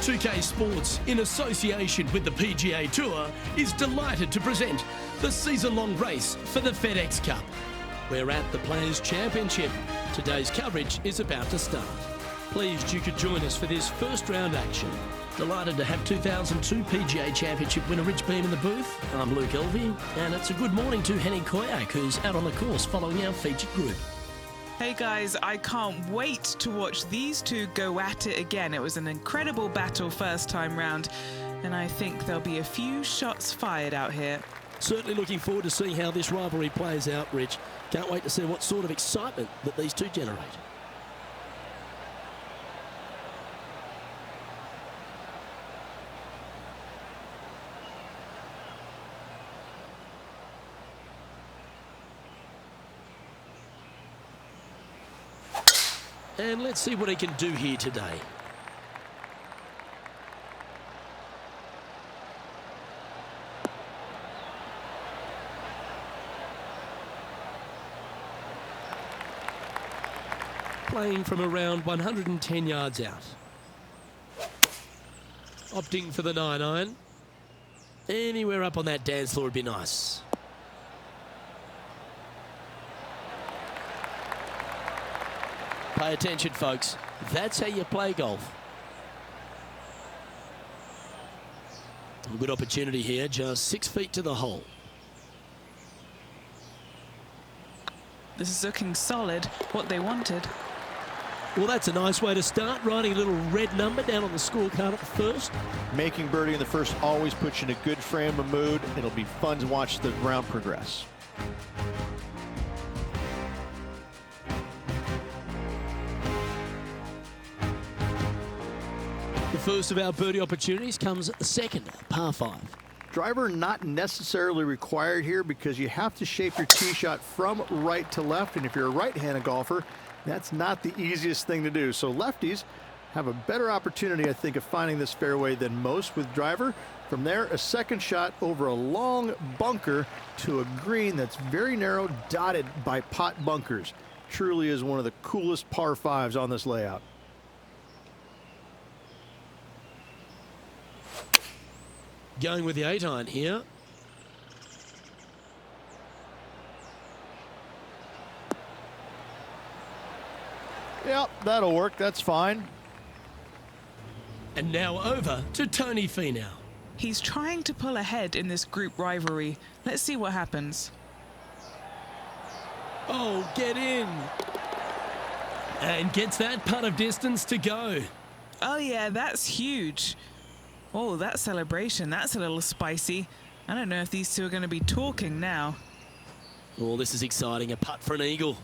2K Sports, in association with the PGA Tour, is delighted to present the season-long race for the FedEx Cup. We're at the Players' Championship. Today's coverage is about to start. Pleased you could join us for this first round action. Delighted to have 2002 PGA Championship winner Rich Beam in the booth. I'm Luke Elvey, and it's a good morning to Henning Koyak, who's out on the course following our featured group. Hey guys, I can't wait to watch these two go at it again. It was an incredible battle first time round, and I think there'll be a few shots fired out here. Certainly looking forward to seeing how this rivalry plays out, Rich. Can't wait to see what sort of excitement that these two generate. And let's see what he can do here today. Playing from around 110 yards out. Opting for the 9-iron. Anywhere up on that dance floor would be nice. Pay attention, folks. That's how you play golf. A good opportunity here, just 6 feet to the hole. This is looking solid, what they wanted. Well, that's a nice way to start, writing a little red number down on the scorecard at the first. Making birdie in the first always puts you in a good frame of mood. It'll be fun to watch the round progress. The first of our birdie opportunities comes second, par 5. Driver not necessarily required here because you have to shape your tee shot from right to left, and if you're a right-handed golfer, that's not the easiest thing to do. So lefties have a better opportunity, I think, of finding this fairway than most with driver. From there, a second shot over a long bunker to a green that's very narrow, dotted by pot bunkers. Truly is one of the coolest par 5s on this layout. Going with the 8-iron here. Yep, that'll work. That's fine. And now over to Tony Finau. He's trying to pull ahead in this group rivalry. Let's see what happens. Oh, get in. And gets that putt of distance to go. Oh yeah, that's huge. Oh, that celebration, that's a little spicy. I don't know if these two are going to be talking now. Oh, this is exciting. A putt for an eagle.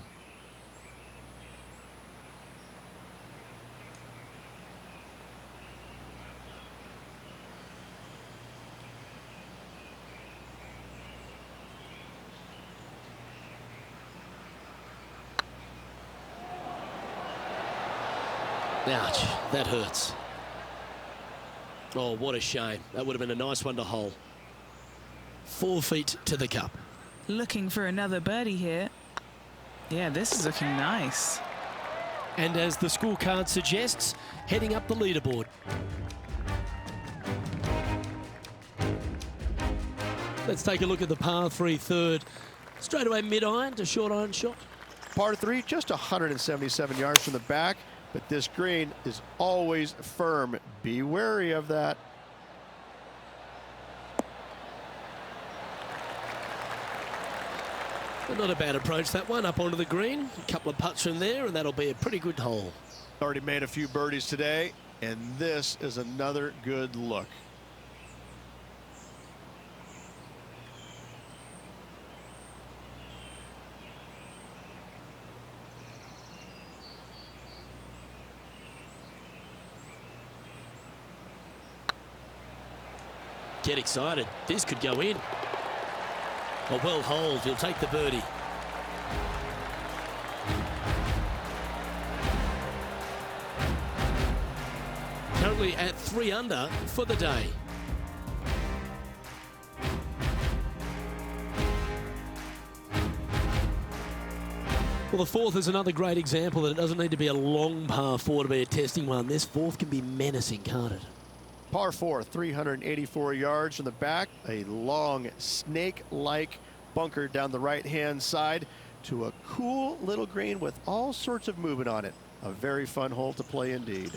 Ouch, that hurts. Oh, what a shame. That would have been a nice one to hole. 4 feet to the cup. Looking for another birdie here. Yeah, this is looking nice. And as the scorecard suggests, heading up the leaderboard. Let's take a look at the par 3 third. Straight away mid-iron to short iron shot. Par 3, just 177 yards from the back. But this green is always firm. Be wary of that. But not a bad approach, that one, up onto the green. A couple of putts from there, and that'll be a pretty good hole. Already made a few birdies today, and this is another good look. Get excited. This could go in. A well holed. He'll take the birdie. Currently at 3 under for the day. Well, the fourth is another great example that it doesn't need to be a long par 4 to be a testing one. This fourth can be menacing, can't it? Par 4, 384 yards from the back. A long snake-like bunker down the right-hand side to a cool little green with all sorts of movement on it. A very fun hole to play indeed.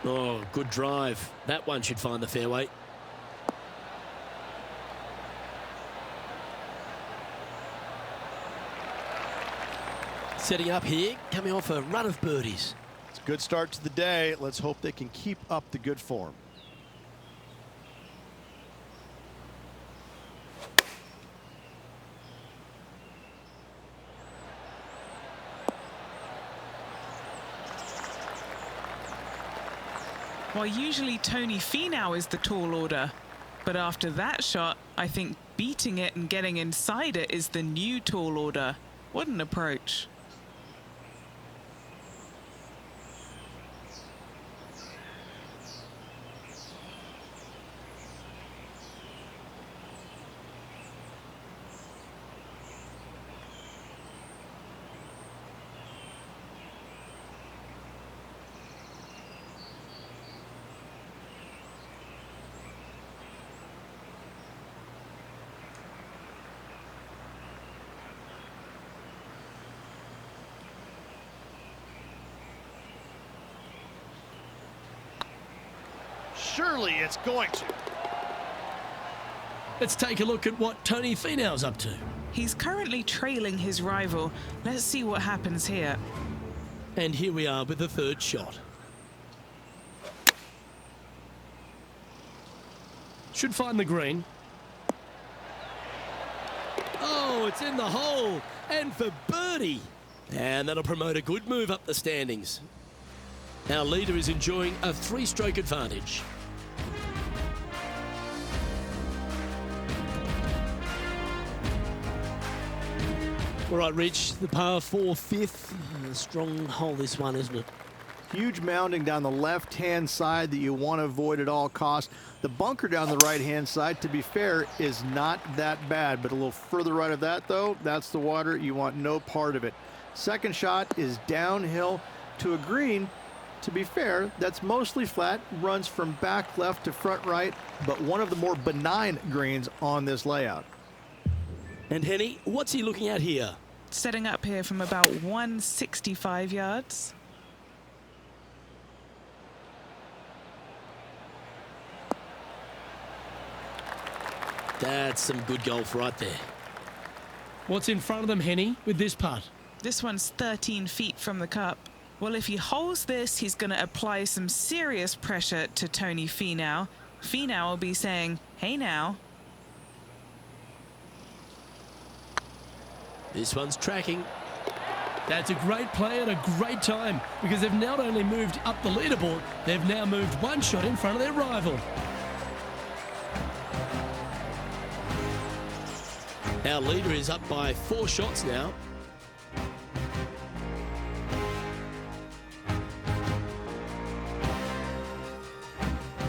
Oh, good drive. That one should find the fairway. Setting up here, coming off a run of birdies. It's a good start to the day. Let's hope they can keep up the good form. Well, usually Tony Finau is the tall order, but after that shot, I think beating it and getting inside it is the new tall order. What an approach. Surely it's going to. Let's take a look at what Tony Finau's up to. He's currently trailing his rival. Let's see what happens here. And here we are with the third shot. Should find the green. Oh, it's in the hole. And for birdie. And that'll promote a good move up the standings. Our leader is enjoying a three-stroke advantage. All right, Rich, the par 4 fifth. A strong hole, this one, isn't it? Huge mounding down the left-hand side that you want to avoid at all costs. The bunker down the right-hand side, to be fair, is not that bad, but a little further right of that, though, that's the water. You want no part of it. Second shot is downhill to a green. To be fair, that's mostly flat, runs from back left to front right, but one of the more benign greens on this layout. And Henny, what's he looking at here? Setting up here from about 165 yards. That's some good golf right there. What's in front of them, Henny, with this putt? This one's 13 feet from the cup. Well, if he holds this, he's going to apply some serious pressure to Tony Finau. Finau will be saying, hey now. This one's tracking. That's a great play at a great time, because they've not only moved up the leaderboard, they've now moved one shot in front of their rival. Our leader is up by 4 shots now.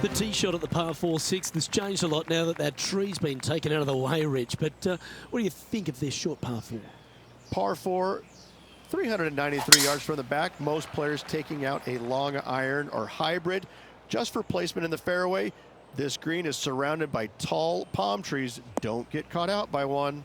The tee shot at the par 4-6 has changed a lot now that that tree's been taken out of the way, Rich. But what do you think of this short par 4? Par 4, 393 yards from the back. Most players taking out a long iron or hybrid just for placement in the fairway. This green is surrounded by tall palm trees. Don't get caught out by one.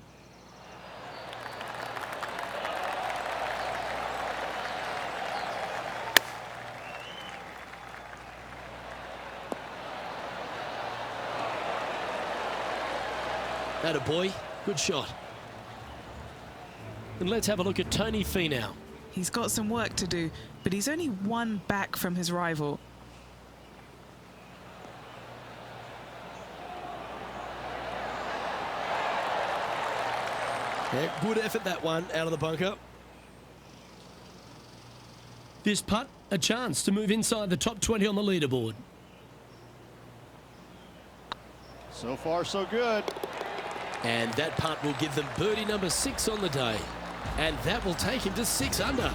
Atta boy, good shot. And let's have a look at Tony Finau. He's got some work to do, but he's only one back from his rival. Yeah, good effort, that one, out of the bunker. This putt, a chance to move inside the top 20 on the leaderboard. So far, so good. And that putt will give them birdie number 6 on the day. And that will take him to 6 under.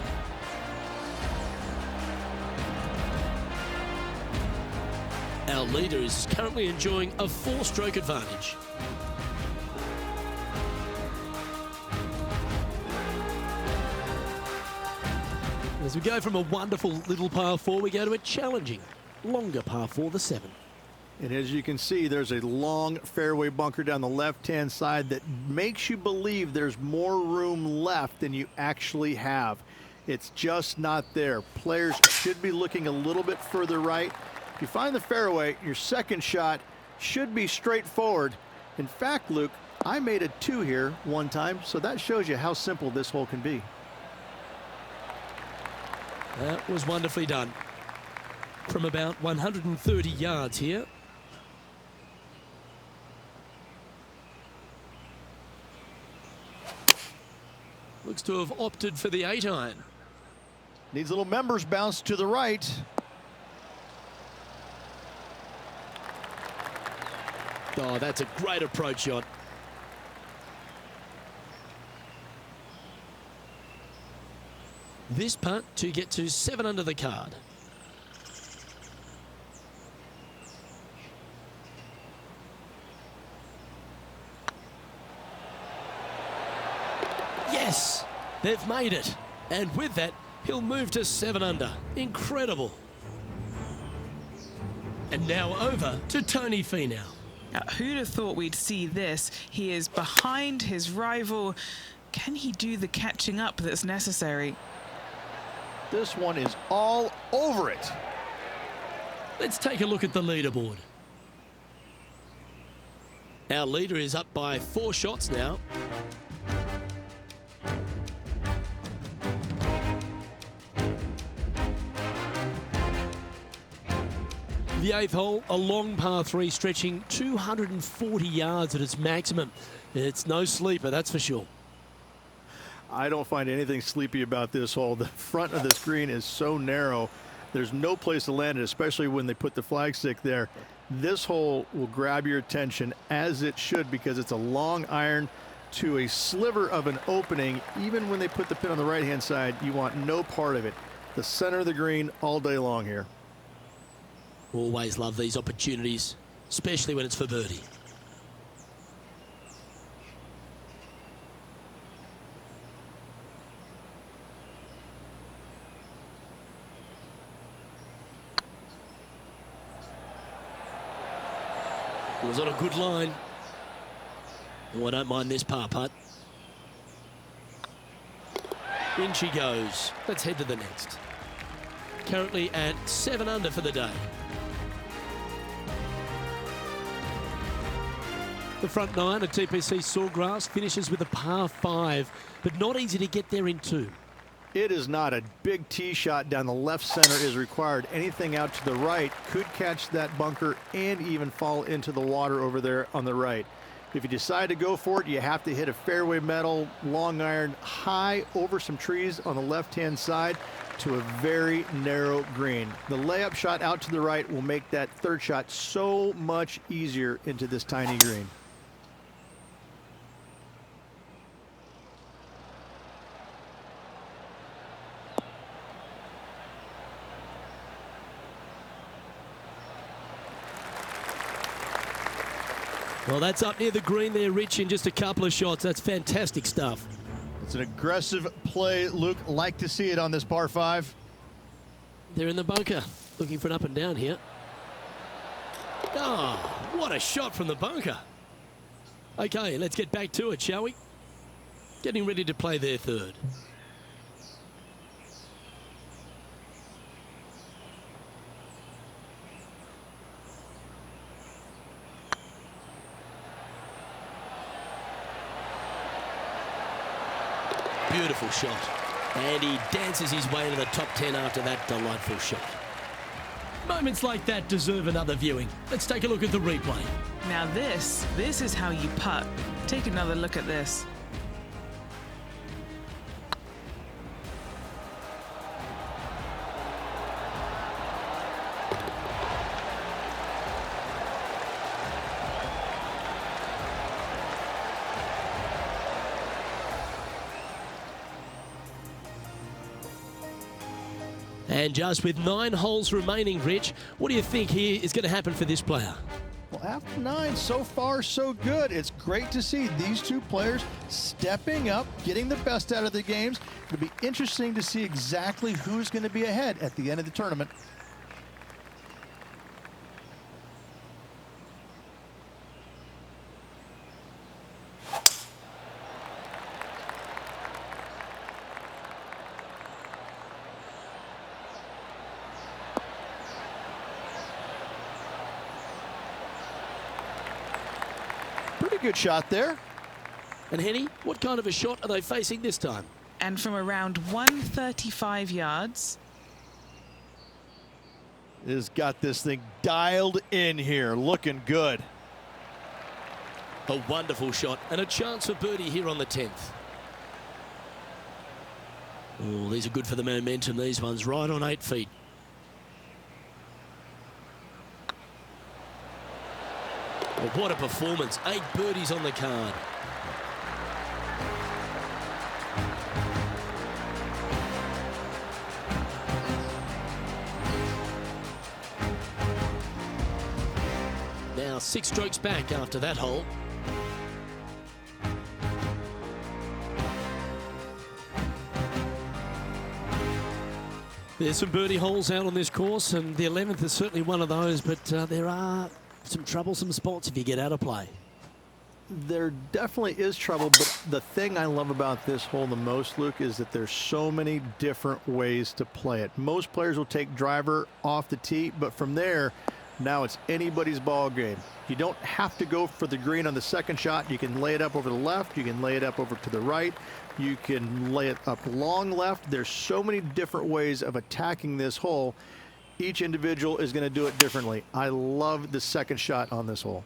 Our leader is currently enjoying a 4-stroke advantage. As we go from a wonderful little par 4, we go to a challenging, longer par 4, the 7. And as you can see, there's a long fairway bunker down the left-hand side that makes you believe there's more room left than you actually have. It's just not there. Players should be looking a little bit further right. If you find the fairway, your second shot should be straightforward. In fact, Luke, I made a 2 here one time, so that shows you how simple this hole can be. That was wonderfully done. From about 130 yards here. Looks to have opted for the 8-iron. Needs a little members bounce to the right. Oh, that's a great approach shot. This putt to get to 7 under the card. Yes, they've made it. And with that, he'll move to 7 under. Incredible. And now over to Tony Finau. Who'd have thought we'd see this? He is behind his rival. Can he do the catching up that's necessary? This one is all over it. Let's take a look at the leaderboard. Our leader is up by 4 shots now. The 8th hole, a long par 3 stretching 240 yards at its maximum. It's no sleeper, that's for sure. I don't find anything sleepy about this hole. The front of this green is so narrow. There's no place to land it, especially when they put the flagstick there. This hole will grab your attention, as it should, because it's a long iron to a sliver of an opening. Even when they put the pin on the right-hand side, you want no part of it. The center of the green all day long here. Always love these opportunities, especially when it's for birdie. It was on a good line. Oh, I don't mind this par putt. In she goes. Let's head to the next. Currently at 7 under for the day. The front nine at TPC Sawgrass finishes with a par 5, but not easy to get there in 2. It is not. A big tee shot down the left center is required. Anything out to the right could catch that bunker and even fall into the water over there on the right. If you decide to go for it, you have to hit a fairway metal long iron high over some trees on the left-hand side to a very narrow green. The layup shot out to the right will make that third shot so much easier into this tiny green. Well, that's up near the green there, Rich, in just a couple of shots. That's fantastic stuff. It's an aggressive play, Luke. Like to see it on this par 5. They're in the bunker, looking for an up and down here. Oh, what a shot from the bunker. Okay, let's get back to it, shall we? Getting ready to play their third. Beautiful shot. And he dances his way to the top 10 after that delightful shot. Moments like that deserve another viewing. Let's take a look at the replay. Now this is how you putt. Take another look at this. And just with 9 holes remaining, Rich, what do you think here is going to happen for this player? Well, after 9, so far so good. It's great to see these two players stepping up, getting the best out of the games. It'll be interesting to see exactly who's going to be ahead at the end of the tournament. Pretty good shot there. And Henny, what kind of a shot are they facing this time? And from around 135 yards. Has got this thing dialed in here, looking good. A wonderful shot and a chance for birdie here on the 10th. Oh, these are good for the momentum, these ones, right on 8 feet. Well, what a performance. 8 birdies on the card. Now 6 strokes back after that hole. There's some birdie holes out on this course, and the 11th is certainly one of those, but there are some troublesome spots if you get out of play. There definitely is trouble, but the thing I love about this hole the most, Luke, is that there's so many different ways to play it. Most players will take driver off the tee, but from there, now it's anybody's ball game. You don't have to go for the green on the second shot. You can lay it up over the left. You can lay it up over to the right. You can lay it up long left. There's so many different ways of attacking this hole. Each individual is going to do it differently. I love the second shot on this hole.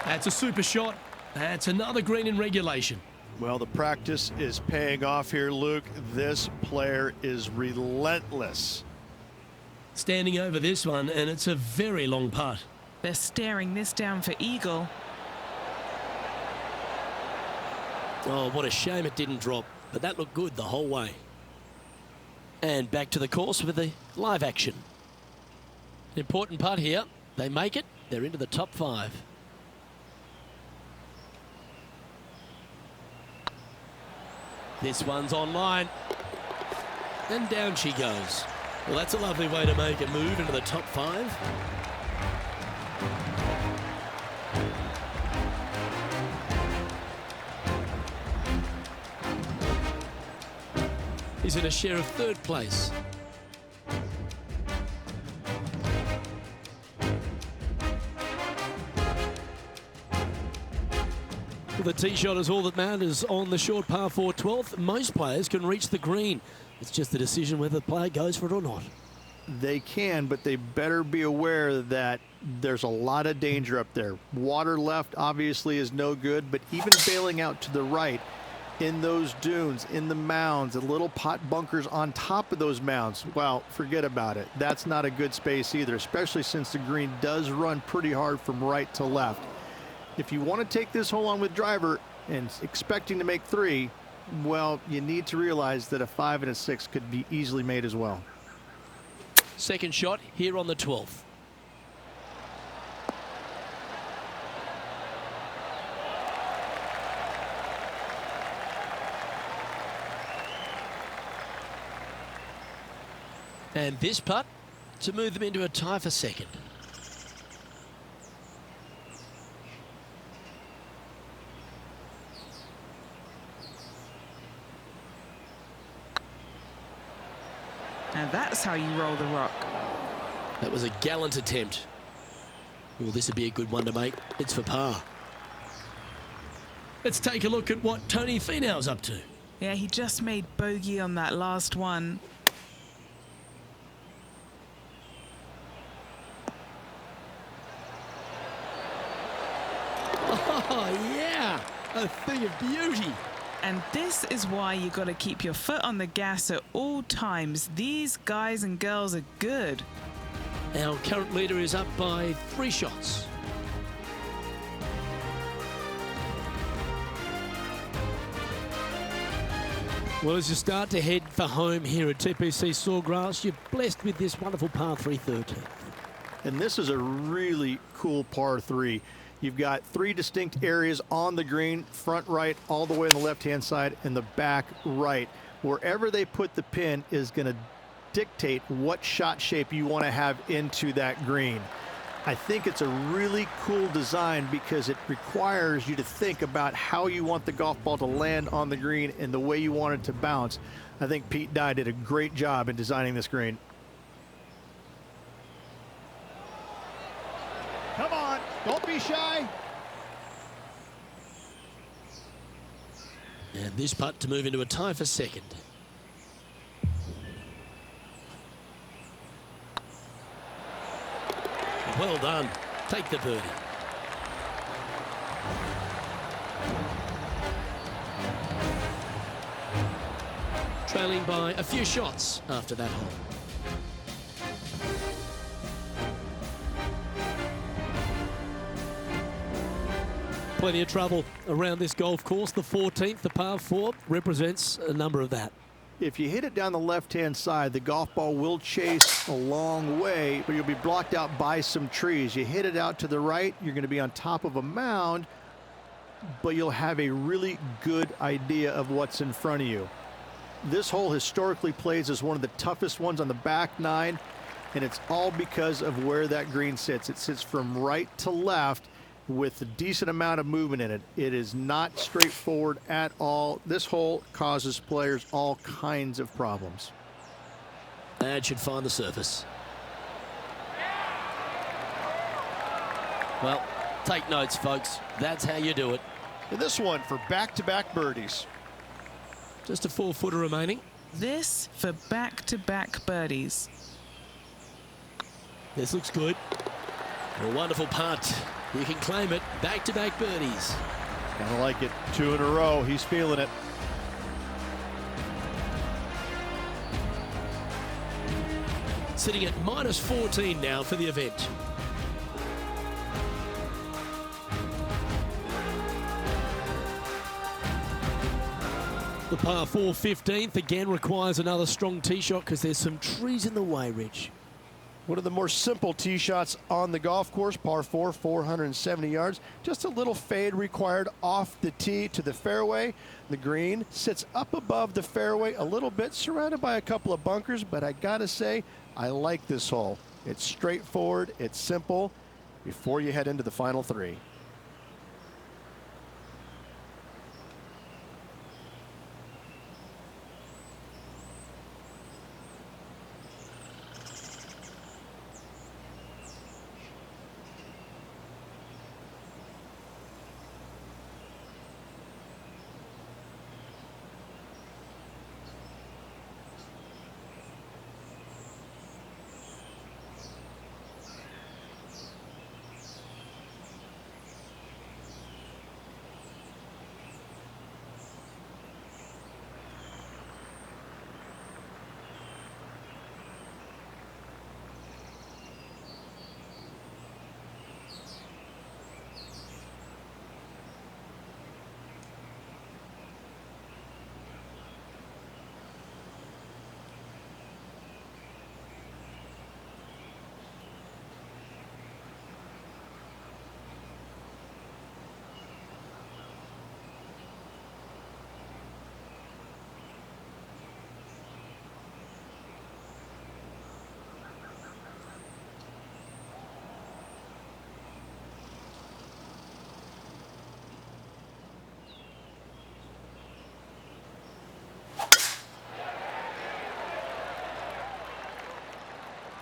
That's a super shot. That's another green in regulation. Well, the practice is paying off here, Luke. This player is relentless. Standing over this one, and it's a very long putt. They're staring this down for eagle. Oh, what a shame it didn't drop, but that looked good the whole way. And back to the course with the live action. Important putt here. They make it. They're into the top 5. This one's online. And down she goes. Well, that's a lovely way to make a move into the top 5. is in a share of third place. Well, the tee shot is all that matters on the short par 4 12th. Most players can reach the green. It's just the decision whether the player goes for it or not. They can, but they better be aware that there's a lot of danger up there. Water left obviously is no good, but even bailing out to the right in those dunes, in the mounds, and little pot bunkers on top of those mounds, well, forget about it. That's not a good space either, especially since the green does run pretty hard from right to left. If you want to take this hole on with driver and expecting to make 3, well, you need to realize that a 5 and a 6 could be easily made as well. Second shot here on the 12th. And this putt to move them into a tie for second. And that's how you roll the rock. That was a gallant attempt. Well, this would be a good one to make. It's for par. Let's take a look at what Tony Finau's up to. Yeah, he just made bogey on that last one. Oh, yeah, a thing of beauty. And this is why you got to keep your foot on the gas at all times. These guys and girls are good. Our current leader is up by 3 shots. Well, as you start to head for home here at TPC Sawgrass, you're blessed with this wonderful par 3 13th. And this is a really cool par 3. You've got 3 distinct areas on the green, front right, all the way on the left-hand side, and the back right. Wherever they put the pin is going to dictate what shot shape you want to have into that green. I think it's a really cool design because it requires you to think about how you want the golf ball to land on the green and the way you want it to bounce. I think Pete Dye did a great job in designing this green. Come on, don't be shy. And this putt to move into a tie for second. Well done. Take the birdie. Trailing by a few shots after that hole. Plenty of trouble around this golf course. The 14th, the par 4, represents a number of that. If you hit it down the left-hand side, the golf ball will chase a long way, but you'll be blocked out by some trees. You hit it out to the right, you're going to be on top of a mound, but you'll have a really good idea of what's in front of you. This hole historically plays as one of the toughest ones on the back 9, and it's all because of where that green sits. It sits from right to left with a decent amount of movement in it. It is not straightforward at all. This hole causes players all kinds of problems. That should find the surface. Well, take notes, folks. That's how you do it. And this one for back-to-back birdies. Just a 4-footer remaining. This for back-to-back birdies. This looks good. A wonderful putt. You can claim it. Back-to-back birdies. I like it. 2 in a row. He's feeling it. Sitting at -14 now for the event. The par 4 15th again requires another strong tee shot because there's some trees in the way, Rich. One of the more simple tee shots on the golf course, par 4, 470 yards. Just a little fade required off the tee to the fairway. The green sits up above the fairway a little bit, surrounded by a couple of bunkers, but I gotta say, I like this hole. It's straightforward, it's simple, before you head into the final 3.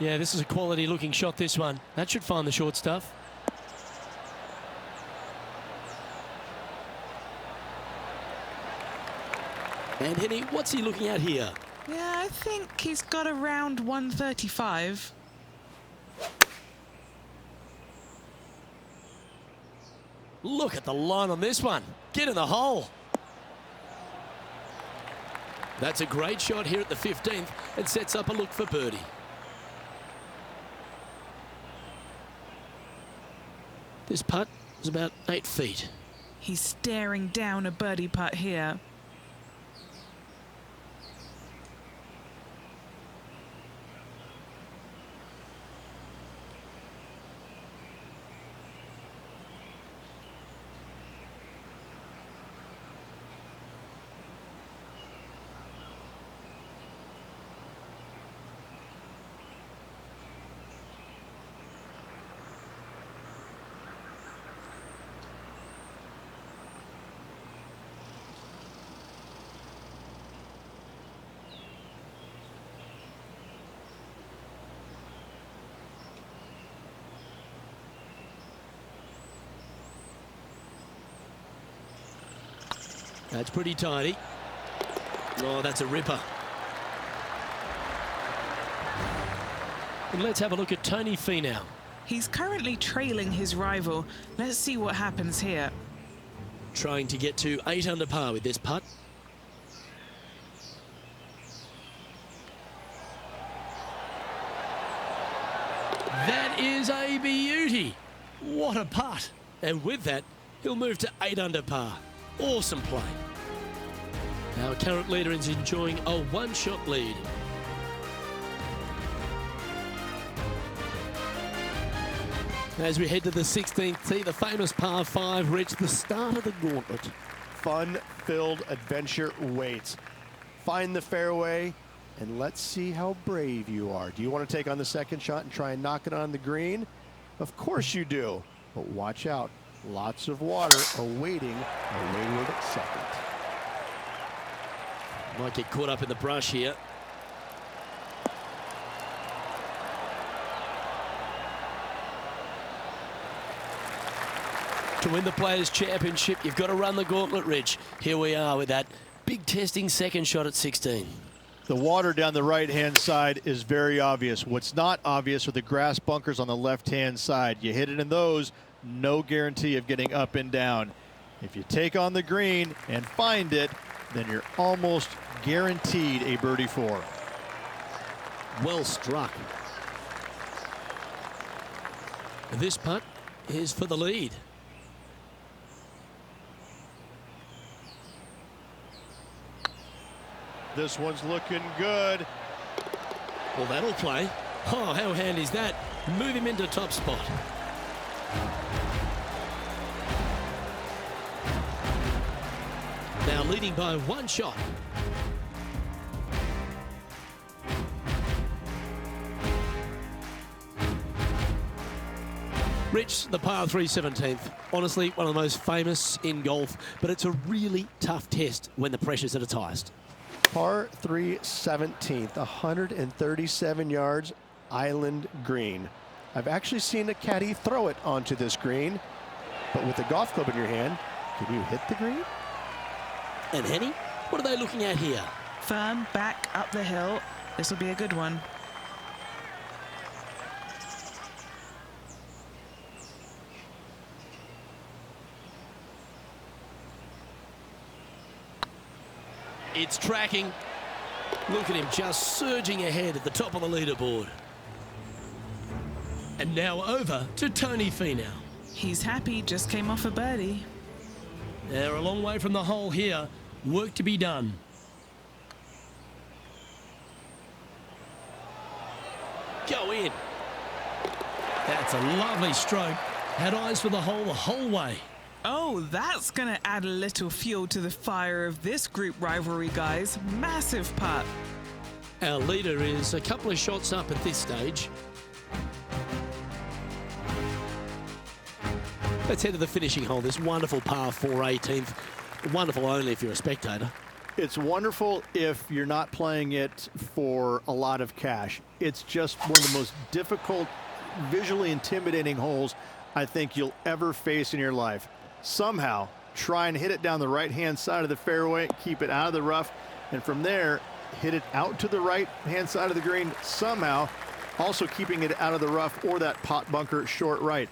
Yeah, this is a quality looking shot, this one. That should find the short stuff. And Henny, what's he looking at here? Yeah, I think he's got around 135. Look at the line on this one. Get in the hole. That's a great shot here at the 15th and sets up a look for birdie. This putt is about 8 feet. He's staring down a birdie putt here. That's pretty tidy. Oh, that's a ripper. And let's have a look at Tony Finau. He's currently trailing his rival. Let's see what happens here. Trying to get to 8 under par with this putt. That is a beauty. What a putt. And with that, he'll move to 8 under par. Awesome play. Our current leader is enjoying a one-shot lead. As we head to the 16th tee, the famous par 5 reached the start of the gauntlet. Fun-filled adventure waits. Find the fairway, and let's see how brave you are. Do you want to take on the second shot and try and knock it on the green? Of course you do, but watch out. Lots of water awaiting a wayward second. Might get caught up in the brush here. To win the Players' Championship, you've got to run the gauntlet, Rich. Here we are with that big testing second shot at 16. The water down the right-hand side is very obvious. What's not obvious are the grass bunkers on the left-hand side. You hit it in those, no guarantee of getting up and down. If you take on the green and find it, then you're almost guaranteed a birdie 4. Well struck. This putt is for the lead. This one's looking good. Well, that'll play. Oh, how handy is that? Move him into top spot. Now leading by 1 shot. Rich, the par 3 17th. Honestly, one of the most famous in golf, but it's a really tough test when the pressure's at its highest. Par 3 17th, 137 yards, island green. I've actually seen a caddy throw it onto this green, but with the golf club in your hand, can you hit the green? And Henny, what are they looking at here? Firm back up the hill. This will be a good one. It's tracking. Look at him just surging ahead at the top of the leaderboard. And now over to Tony Finau. He's happy, just came off a birdie. They're a long way from the hole here. Work to be done. Go in. That's a lovely stroke. Had eyes for the whole way. Oh, that's going to add a little fuel to the fire of this group rivalry, guys. Massive putt. Our leader is a couple of shots up at this stage. Let's head to the finishing hole. This wonderful par 4 18th. Wonderful only if you're a spectator. It's wonderful if you're not playing it for a lot of cash. It's just one of the most difficult, visually intimidating holes I think you'll ever face in your life. Somehow, try and hit it down the right-hand side of the fairway, keep it out of the rough, and from there, hit it out to the right-hand side of the green, somehow, also keeping it out of the rough or that pot bunker short right.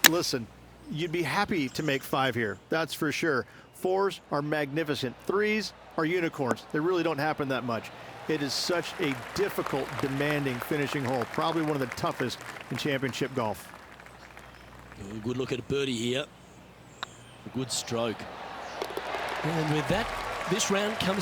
Listen, you'd be happy to make 5 here, that's for sure. 4s are magnificent. 3s are unicorns. They really don't happen that much. It is such a difficult, demanding finishing hole. Probably one of the toughest in championship golf. Oh, good look at a birdie here. A good stroke. And with that, this round comes to